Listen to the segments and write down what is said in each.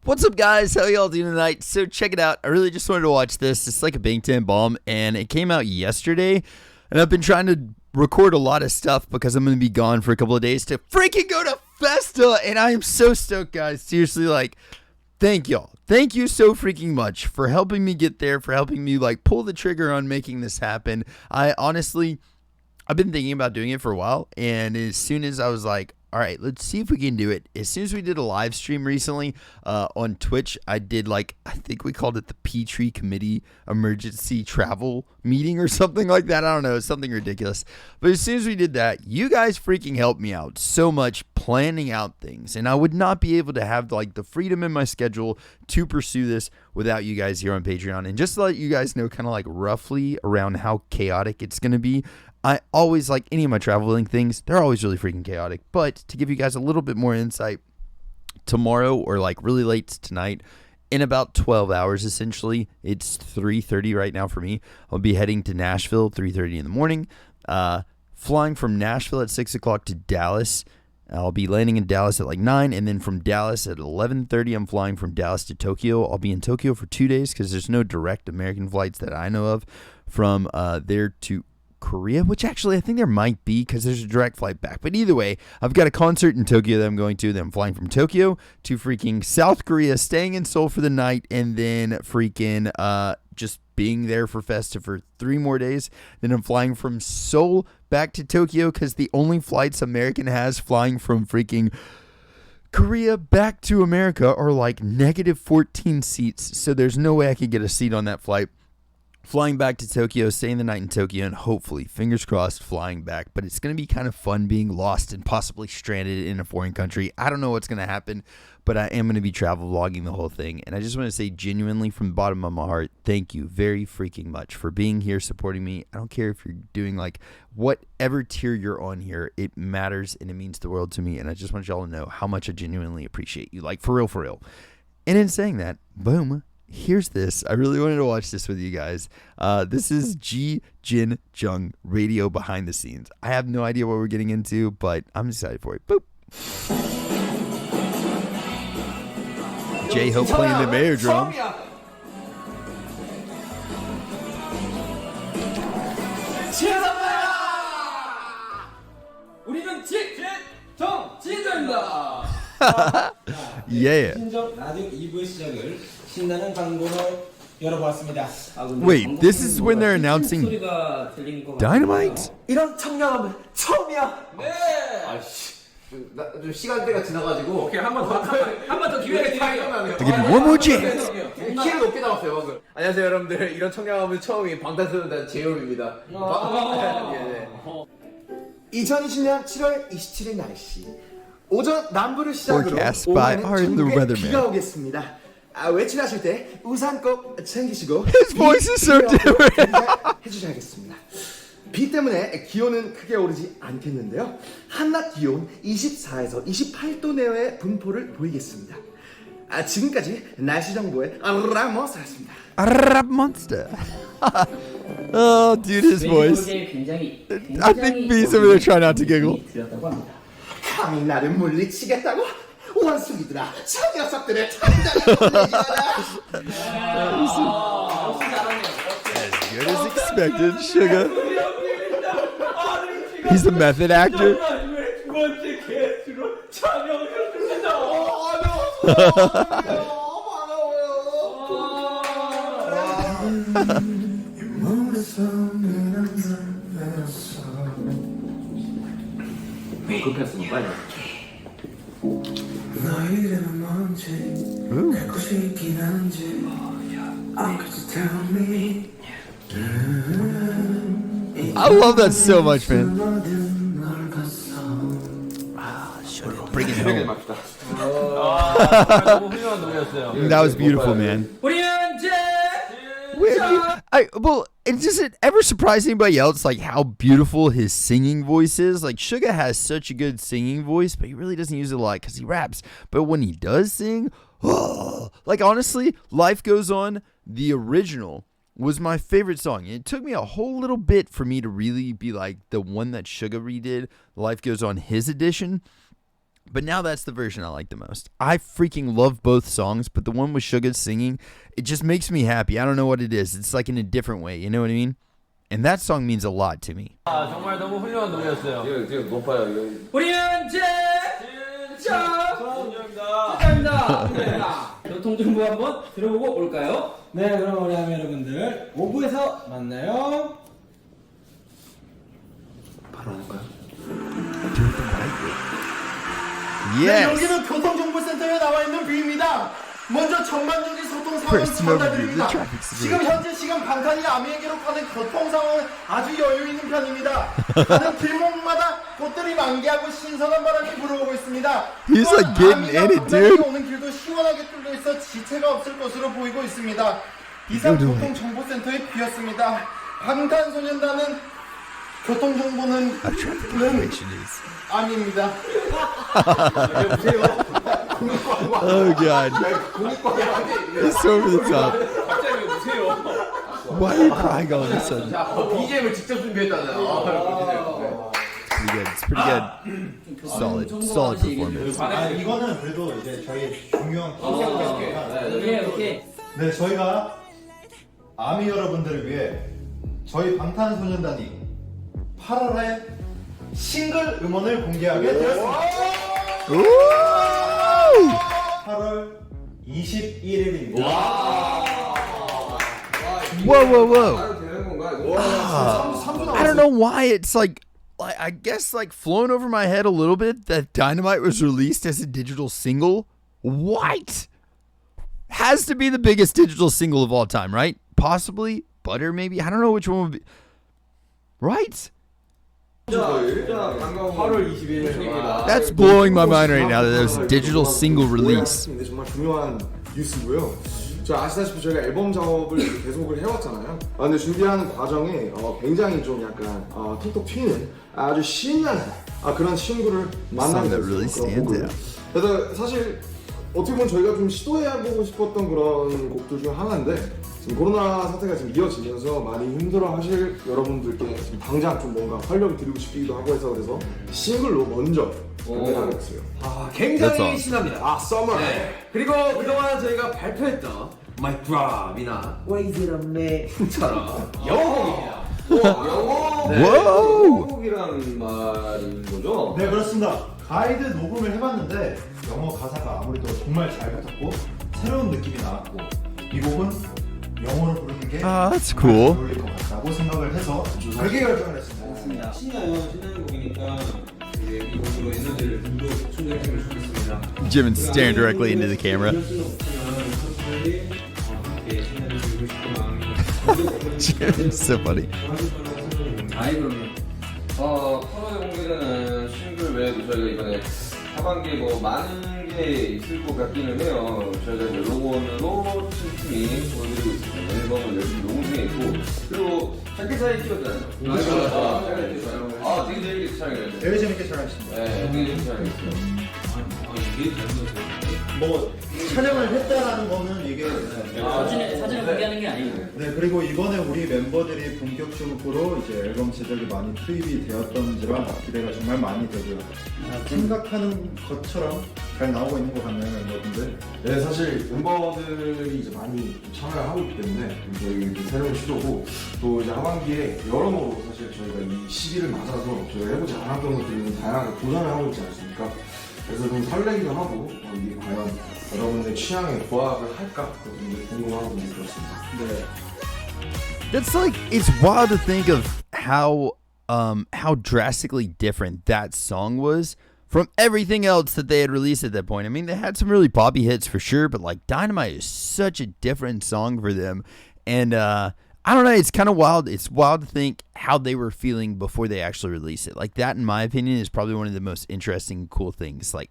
What's up, guys? How y'all doing tonight? So check it out. I really just wanted to watch this. It's like a BANGTAN bomb, and it came out yesterday. And I've been trying to record a lot of stuff because I'm going to be gone for a couple of days to freaking go to Festa. And I am so stoked, guys. Seriously, like, thank y'all. Thank you so freaking much for helping me get there, for helping me, like, pull the trigger on making this happen. I've been thinking about doing it for a while. And as soon as I was like, all right, let's see if we can do it. As soon as we did a live stream recently on Twitch, I did I think we called it the Petrie Committee Emergency Travel Meeting or something like that. I don't know. It's something ridiculous. But as soon as we did that, you guys freaking helped me out so much planning out things. And I would not be able to have the freedom in my schedule to pursue this without you guys here on Patreon. And just to let you guys know kind of roughly around how chaotic it's going to be, I always, like any of my traveling things, they're always really freaking chaotic. But to give you guys a little bit more insight, tomorrow or really late tonight, in about 12 hours essentially, it's 3:30 right now for me. I'll be heading to Nashville 3:30 in the morning, flying from Nashville at 6 o'clock to Dallas. I'll be landing in Dallas at 9, and then from Dallas at 11:30, I'm flying from Dallas to Tokyo. I'll be in Tokyo for 2 days because there's no direct American flights that I know of from there to Korea, which actually I think there might be because there's a direct flight back. But either way, I've got a concert in Tokyo that I'm going to. Then I'm flying from Tokyo to freaking South Korea, staying in Seoul for the night, and then freaking just being there for Festa for 3 more days. Then I'm flying from Seoul back to Tokyo because the only flights American has flying from freaking Korea back to America are negative 14 seats. So there's no way I could get a seat on that flight. Flying back to Tokyo, staying the night in Tokyo, and hopefully, fingers crossed, flying back. But it's going to be kind of fun being lost and possibly stranded in a foreign country. I don't know what's going to happen, but I am going to be travel vlogging the whole thing. And I just want to say genuinely from the bottom of my heart, thank you very freaking much for being here, supporting me. I don't care if you're doing whatever tier you're on here. It matters and it means the world to me. And I just want y'all to know how much I genuinely appreciate you. For real, for real. And in saying that, boom. Here's this. I really wanted to watch this with you guys. This is Jung radio behind the scenes. I have no idea what we're getting into, but I'm excited for it. Boop. J-Hope playing the mayor drum. Yeah. Wait, this is when they're announcing Dynamite? 이런 청량함은 처음이야. 네. 좀 시간대가 지나가지고. 오케이, 한 번 더 기회가 드릴게요. I'll give you one more chance. 키를 높게 나왔어요 방금. 안녕하세요 여러분들. 이런 청량함은 처음이 방탄소년단 제이홉입니다. 2020년 7월 27일 날씨. 오전 남부를 시작으로 오후에는 중국에 비가 오겠습니다. 외출하실 때 우산 꼭 챙기시고 His voice is so different. 해주셔야겠습니다. 비 때문에 기온은 크게 오르지 않겠는데요. 한낮 기온 24에서 28도 내외의 분포를 보이겠습니다. 지금까지 날씨 정보의 라몬스터였습니다. Monster. Oh, dude, his voice. I think B's over there trying not to giggle. 감히 나를 물리치겠다고? 원숭이들아, 저 녀석들을 당장에 보내줘라. As good as expected, Sugar. He's a method actor. 급했으면 빨리. I love that so much, man. Bring it home. That was beautiful, man. And does it ever surprise anybody else how beautiful his singing voice is? Suga has such a good singing voice, but he really doesn't use it a lot because he raps. But when he does sing, honestly, Life Goes On, the original, was my favorite song. And it took me a whole little bit for me to really be the one that Suga redid, Life Goes On, his edition. But now that's the version I like the most. I freaking love both songs, but the one with Suga singing, it just makes me happy. I don't know what it is. It's like in a different way. You know what I mean? And that song means a lot to me. 정말 너무 훌륭한 노래였어요. 되게 높아요. 우리는 진짜 감사합니다. 교통정보 한번 들어보고 올까요? 네, 그럼 우리 하면 여러분들 5부에서 만나요. 바로 할까요? Yes. 네, 여기는 교통정보센터에 나와 있는 뷰입니다. 먼저 전반적인 소통 상황을 First overview, 전달드립니다. the traffic 지금 situation. 현재 시간 방탄이 아미에게로 가는 교통 상황은 아주 여유 있는 편입니다. 가는 길목마다 꽃들이 만개하고 신선한 바람이 불어오고 있습니다. He's 또한 like getting 아미가 in it, 방탄이 dude. 오는 길도 시원하게 뚫려 있어 지체가 없을 것으로 보이고 있습니다. 이상 교통정보센터의 뷰였습니다. 방탄소년단은 교통정보는 아닙니다. Oh god. It's over the top. 갑자기 왜 보세요? Why are you crying all of a sudden? BGM을 직접 준비했잖아요. Pretty good. It's pretty good. Solid performance. 이거는 그래도 이제 저희 중요한 키니까 오케이. 네, 저희가 아미 여러분들을 위해 저희 방탄소년단이 8월에 싱글 음원을 공개하게 되었습니다. Ooh! 8월 21일입니다. Whoa, whoa, whoa. 되는 건가 이거? I don't know why it's like I guess like flown over my head a little bit that Dynamite was released as a digital single. What? Has to be the biggest digital single of all time, right? Possibly Butter, maybe. I don't know which one would be. Right? 반가운 8월 20일입니다. That's blowing my mind right now that there's a digital single release. 정말 중요한 뉴스고요. 저 아시다시피 저희가 앨범 작업을 이렇게 계속을 해왔잖아요. 근데 준비하는 과정에 굉장히 좀 약간 톡톡 튀는 아주 신나는 그런 친구를 만나게 Song that really 됐어요. stands 그런 곡을. out. 그래서 사실 어떻게 보면 저희가 좀 시도해보고 싶었던 그런 곡들 중 하나인데 지금 코로나 사태가 지금 이어지면서 많이 힘들어하실 여러분들께 지금 당장 좀 뭔가 활력을 드리고 싶기도 하고 해서 그래서 싱글로 먼저 공개하게 됐어요. 굉장히 신납니다. Summer. 네. 그리고 그동안 저희가 발표했던 My Drop이나 Ways It On Me처럼 영어곡입니다. Whoa! 한국이란 말인 거죠? 네, 그렇습니다. 가이드 녹음을 해봤는데 영어 가사가 아무래도 정말 잘 붙었고 새로운 느낌이 나왔고 이 곡은 영어로 부르는 게 That's cool. 어울릴 것 같다고 생각을 해서 그렇게 결정을 했습니다. 신나는 곡이니까 이 곡으로 에너지를 좀 더 충전했으면 좋겠습니다. Jimin's staring directly into the camera. 이럴 수는 없지만 선수들이 함께 신나는 주고 싶은 마음이 Jimin's so funny. 아이 그럼요. 8월에 공개되는 싱글 외에도 저희가 이번에 하반기에 뭐 많은 게 있을 것 같기는 해요. 저희가 이제 로건으로 팀이 보여드리고 있습니다. 앨범을 열심히 녹음 중에 있고 그리고 자켓사에 찍었잖아요. 되게 재밌게 촬영했어요. 되게 재밌게 촬영했습니다. 네, 되게 재밌게 촬영했어요. 이게 잘못됐어요. 뭐 촬영을 했다라는 거는 이게 사진을 공개하는 게 아니고. 네, 그리고 이번에 우리 멤버들이 본격적으로 이제 앨범 제작이 많이 투입이 되었던지라 기대가 정말 많이 되고요. 생각하는 것처럼 잘 나오고 있는 것 같네요, 멤버분들. 네, 사실 멤버들이 이제 많이 참여를 하고 있기 때문에 저희 새로운 시도고 또 이제 하반기에 여러모로 사실 저희가 이 시기를 맞아서 저희가 해보지 않았던 것들을 다양하게 도전을 하고 있지 않습니까? 그래서 좀 설레기도 하고 이게 과연 여러분의 취향에 부합을 할까 그것도 궁금하고 그렇습니다. 네. That's like it's wild to think of how drastically different that song was from everything else that they had released at that point. I mean, they had some really poppy hits for sure, but like Dynamite is such a different song for them. And I don't know, it's kind of wild. It's wild to think how they were feeling before they actually released it. Like that, in my opinion, is probably one of the most interesting, cool things. Like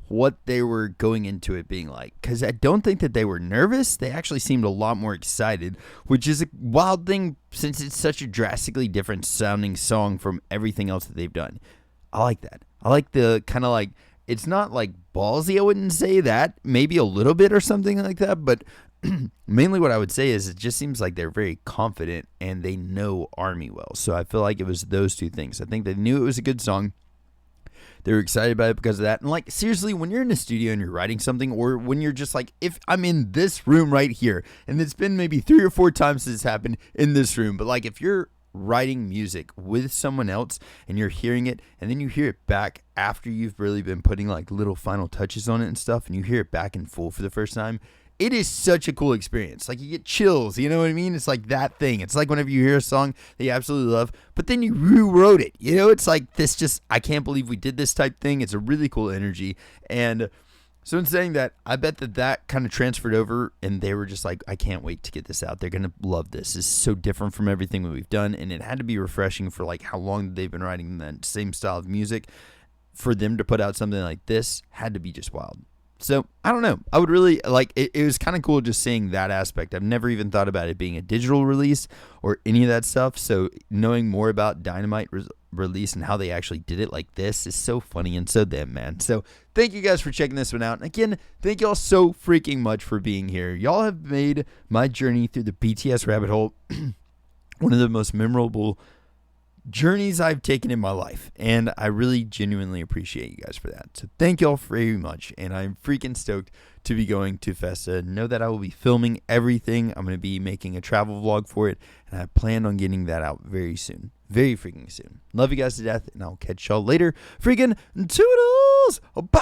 what they were going into it being like. Because I don't think that they were nervous. They actually seemed a lot more excited, which is a wild thing since it's such a drastically different sounding song from everything else that they've done. I like that. I like the kind of like, it's not like ballsy, I wouldn't say that. Maybe a little bit or something like that, but mainly what I would say is it just seems like they're very confident and they know ARMY well. So I feel like it was those two things. I think they knew it was a good song. they were excited about it because of that. And like, seriously, when you're in a studio and you're writing something, or when you're just like, if I'm in this room right here, and it's been maybe 3 or 4 times since it's happened in this room, but like if you're writing music with someone else and you're hearing it and then you hear it back after you've really been putting like little final touches on it and stuff, and you hear it back in full for the first time, it is such a cool experience. Like, you get chills, you know what I mean? It's like that thing. It's like whenever you hear a song that you absolutely love, but then you rewrote it, you know? It's like this, just, I can't believe we did this type thing. It's a really cool energy. And so in saying that, I bet that kind of transferred over, and they were just like, I can't wait to get this out. They're going to love this. This is so different from everything that we've done, and it had to be refreshing for like how long they've been writing that same style of music. For them to put out something like this had to be just wild. So, I don't know. I would really, like, it was kind of cool just seeing that aspect. I've never even thought about it being a digital release or any of that stuff. So, knowing more about Dynamite release and how they actually did it like this is so funny and so them, man. So, thank you guys for checking this one out. And again, thank y'all so freaking much for being here. Y'all have made my journey through the BTS rabbit hole one of the most memorable journeys I've taken in my life, and I really genuinely appreciate you guys for that. So thank y'all very much, and I'm freaking stoked to be going to Festa. Know that I will be filming everything. I'm going to be making a travel vlog for it, and I plan on getting that out very soon. Very freaking soon. Love you guys to death, and I'll catch y'all later. Freaking toodles! Bye!